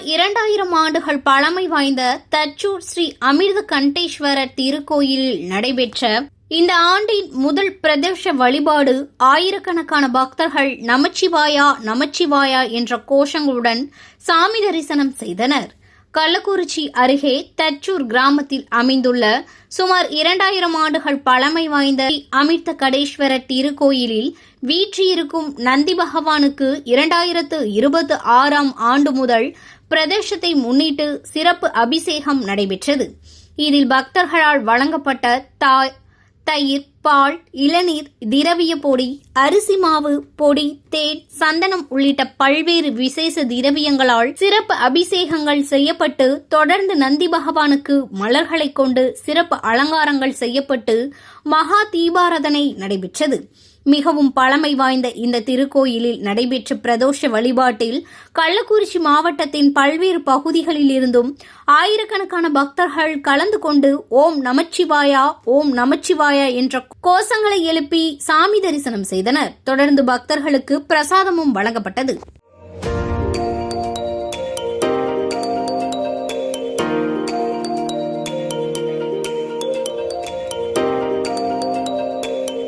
சுமார் 2000 ஆண்டுகள் பழமை வாய்ந்த தச்சூர் ஸ்ரீ அமிர்த கண்டேஸ்வரர் திருக்கோயிலில் நடைபெற்ற இந்த ஆண்டின் முதல் பிரதோஷ வழிபாடு ஆயிரக்கணக்கான பக்தர்கள் நமச்சிவாயா நமச்சிவாயா என்ற கோஷங்களுடன் சாமி தரிசனம் செய்தனர். கள்ளக்குறிச்சி அருகே தச்சூர் கிராமத்தில் அமைந்துள்ள சுமார் 2000 ஆண்டுகள் பழமை வாய்ந்த அமிர்த கடேஸ்வரர் திருக்கோயிலில் வீற்றிருக்கும் நந்தி பகவானுக்கு 2026 ஆண்டு முதல் பிரதோஷத்தை முன்னிட்டு சிறப்பு அபிஷேகம் நடைபெற்றது. இதில் பக்தர்களால் வழங்கப்பட்ட தயிர், பால், இளநீர், திரவிய பொடி, அரிசி மாவு, பொடி, தேன், சந்தனம் உள்ளிட்ட பல்வேறு விசேஷ திரவியங்களால் சிறப்பு அபிஷேகங்கள் செய்யப்பட்டு தொடர்ந்து நந்தி பகவானுக்கு மலர்களை கொண்டு சிறப்பு அலங்காரங்கள் செய்யப்பட்டு மகா தீபாராதனை நடைபெற்றது. மிகவும் பழமை வாய்ந்த இந்த திருக்கோயிலில் நடைபெற்ற பிரதோஷ வழிபாட்டில் கள்ளக்குறிச்சி மாவட்டத்தின் பல்வேறு பகுதிகளில் இருந்தும் ஆயிரக்கணக்கான பக்தர்கள் கலந்து கொண்டு ஓம் நமச்சிவாயா ஓம் நமச்சிவாயா என்ற கோஷங்களை எழுப்பி சாமி தரிசனம் செய்தனர். தொடர்ந்து பக்தர்களுக்கு பிரசாதமும் வழங்கப்பட்டது.